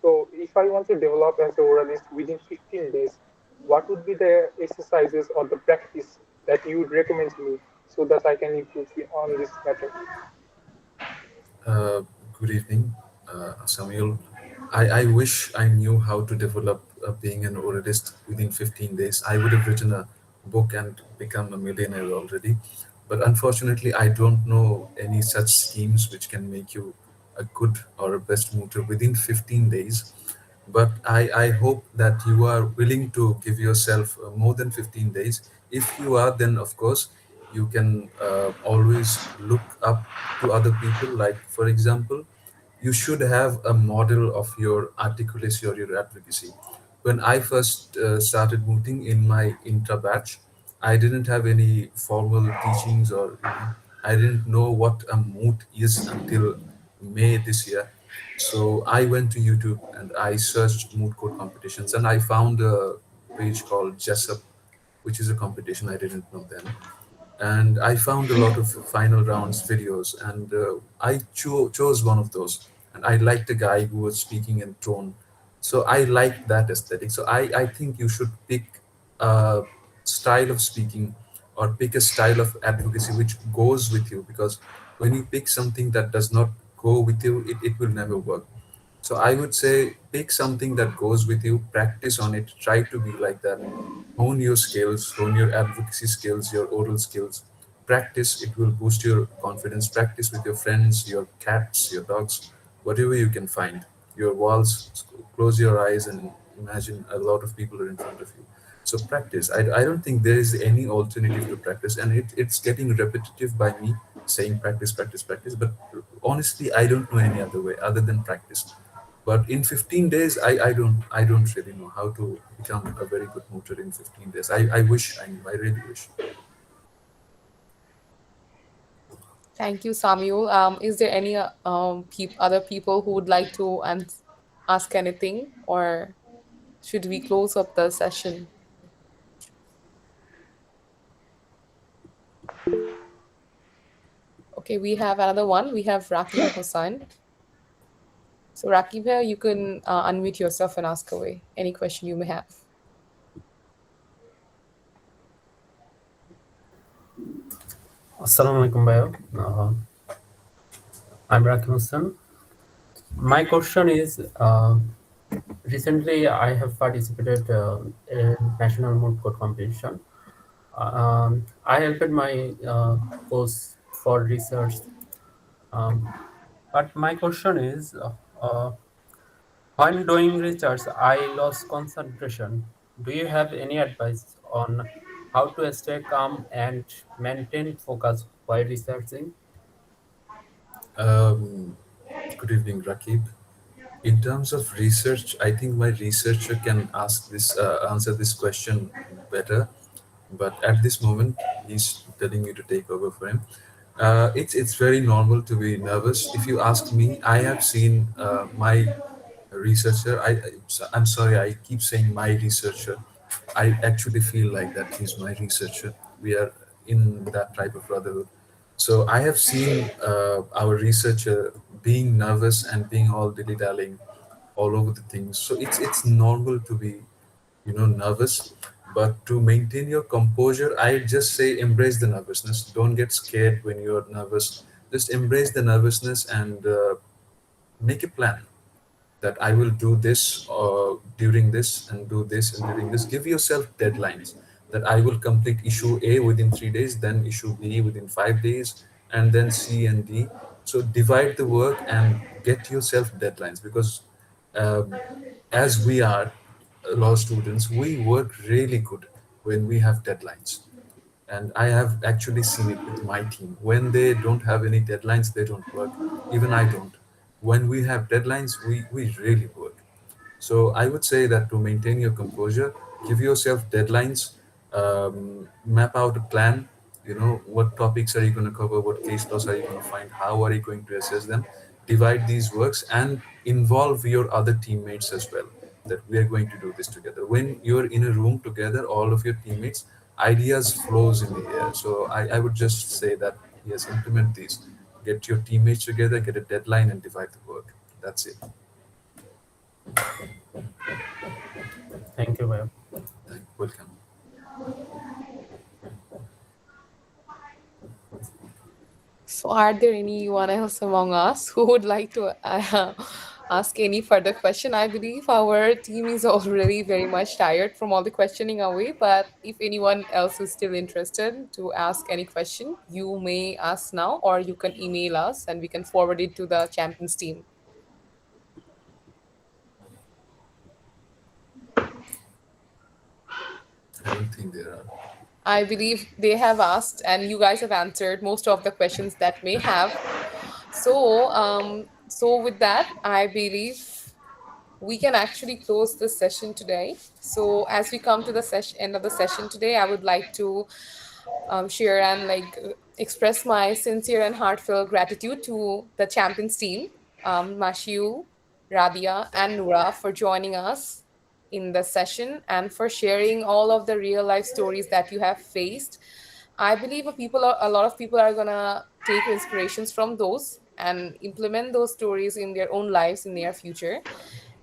[SPEAKER 7] So, if I want to develop as a oralist within 15 days, what would be the exercises or the practice that you would recommend me so that I can improve on this matter?
[SPEAKER 2] Uh, Good evening, Samuel. I wish I knew how to develop being an oralist within 15 days. I would have written a book and become a millionaire already. But unfortunately, I don't know any such schemes which can make you a good or a best mooter within 15 days. But I hope that you are willing to give yourself more than 15 days. If you are, then of course, you can always look up to other people. Like, for example, you should have a model of your articulacy or your advocacy. When I first started mooting in my intra batch, I didn't have any formal teachings or, I didn't know what a moot is until May this year. So I went to YouTube and I searched moot court competitions and I found a page called Jessup, which is a competition I didn't know then. And I found a lot of final rounds videos, and I chose one of those. And I liked the guy who was speaking in tone, so I liked that aesthetic. So I think you should pick a style of speaking or pick a style of advocacy which goes with you, because when you pick something that does not go with you, it will never work. So I would say pick something that goes with you, practice on it, try to be like that, hone your skills, hone your advocacy skills, your oral skills. Practice, it will boost your confidence. Practice with your friends, your cats, your dogs, whatever you can find. Your walls, close your eyes and imagine a lot of people are in front of you. So practice. I don't think there is any alternative to practice, and it's getting repetitive by me saying practice, practice, practice. But honestly, I don't know any other way other than practice. But in 15 days, I don't really know how to become a very good mooter in 15 days. I wish I knew. I really wish.
[SPEAKER 1] Thank you, Samuel. Is there any other people who would like to ask anything, or should we close up the session? Okay, we have another one. We have Rakib Hussain. So, Rakib, here you can unmute yourself and ask away any question you may have.
[SPEAKER 8] Assalamu alaikum, Bayo. I'm Rakib Hussain. My question is, recently I have participated in national moot court competition. I helped my course for research. But my question is, while doing research, I lost concentration. Do you have any advice on how to stay calm and maintain focus while researching?
[SPEAKER 2] Um, Good evening, Rakib. In terms of research, I think my researcher can answer this question better. But at this moment, he's telling you to take over for him. It's very normal to be nervous. If you ask me, I have seen my researcher. I'm sorry, I keep saying my researcher. I actually feel like that he's my researcher. We are in that type of brotherhood. So I have seen our researcher being nervous and being all dilly dallying all over the things. So it's normal to be, nervous, but to maintain your composure, I just say embrace the nervousness. Don't get scared when you're nervous. Just embrace the nervousness and make a plan that I will do this during this and do this and during this. Give yourself deadlines that I will complete issue A within 3 days, then issue B within 5 days, and then C and D. So divide the work and get yourself deadlines, because um, as we are law students, we work really good when we have deadlines. And I have actually seen it with my team. When they don't have any deadlines, they don't work. Even I don't. When we have deadlines, we really work. So I would say that to maintain your composure, give yourself deadlines, map out a plan. What topics are you going to cover? What case laws are you going to find? How are you going to assess them? Divide these works and involve your other teammates as well. That we are going to do this together. When you're in a room together, all of your teammates, ideas flows in the air. So I would just say that yes, implement these. Get your teammates together, get a deadline, and divide the work. That's it.
[SPEAKER 8] Thank you, Bhaiya.
[SPEAKER 2] Welcome.
[SPEAKER 1] So, are there anyone else among us who would like to ask any further question? I believe our team is already very much tired from all the questioning away, but if anyone else is still interested to ask any question, you may ask now, or you can email us and we can forward it to the champions team.
[SPEAKER 2] I don't think there are.
[SPEAKER 1] I believe they have asked, and you guys have answered most of the questions that may have. So with that, I believe we can actually close this session today. So as we come to the session end of the session today, I would like to share and express my sincere and heartfelt gratitude to the champions team, Mashiul, Radia, and Nura for joining us in the session and for sharing all of the real life stories that you have faced. I believe a lot of people are gonna take inspirations from those and implement those stories in their own lives in their future.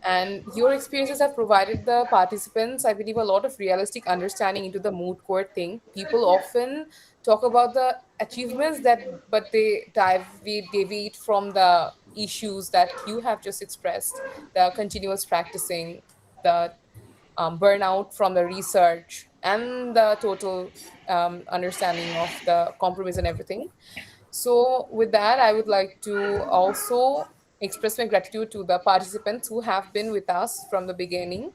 [SPEAKER 1] And your experiences have provided the participants, I believe, a lot of realistic understanding into the moot court thing. People often talk about the achievements but they deviate from the issues that you have just expressed, the continuous practicing, the burnout from the research, and the total understanding of the compromise and everything. So, with that, I would like to also express my gratitude to the participants who have been with us from the beginning.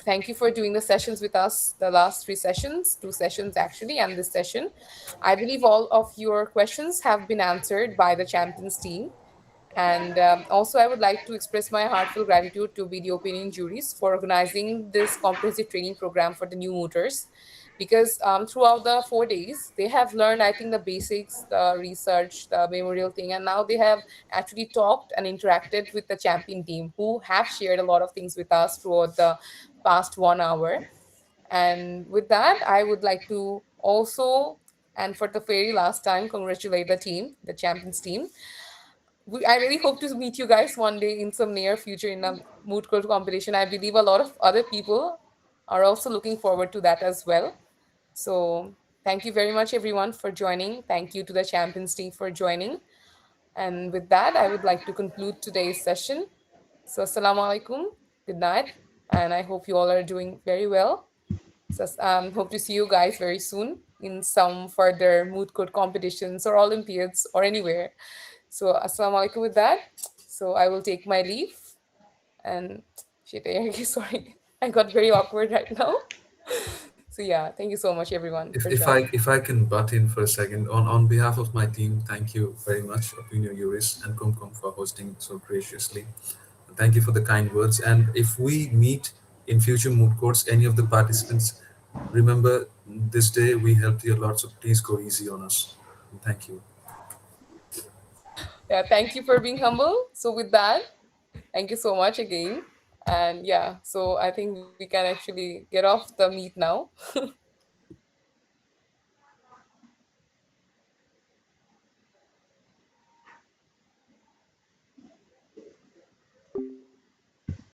[SPEAKER 1] Thank you for doing the sessions with us, the last three sessions, two sessions actually, and this session. I believe all of your questions have been answered by the champions team. And also, I would like to express my heartfelt gratitude to Video Opinion Juries for organizing this comprehensive training program for the new Mooters. Because throughout the 4 days, they have learned, I think, the basics, the research, the memorial thing, and now they have actually talked and interacted with the champion team who have shared a lot of things with us throughout the past 1 hour. And with that, I would like to also, and for the very last time, congratulate the team, the champions team. I really hope to meet you guys one day in some near future in a moot court competition. I believe a lot of other people are also looking forward to that as well. So thank you very much, everyone, for joining. Thank you to the champions team for joining. And with that, I would like to conclude today's session. So assalamu alaikum, good night, and I hope you all are doing very well. So hope to see you guys very soon in some further moot court competitions or Olympiads or anywhere. So assalamu alaikum with that. So I will take my leave and shit, sorry. I got very awkward right now. So yeah, thank you so much everyone
[SPEAKER 2] If,
[SPEAKER 1] for
[SPEAKER 2] if I
[SPEAKER 1] joining.
[SPEAKER 2] if I can butt in for a second, on behalf of my team, thank you very much, Opinio Yuris and Kumkum, for hosting so graciously. Thank you for the kind words. And if we meet in future moot courts, any of the participants, remember this day we helped you a lot, so please go easy on us. Thank you.
[SPEAKER 1] Yeah, thank you for being humble. So with that, thank you so much again. And yeah, so I think we can actually get off the meet now.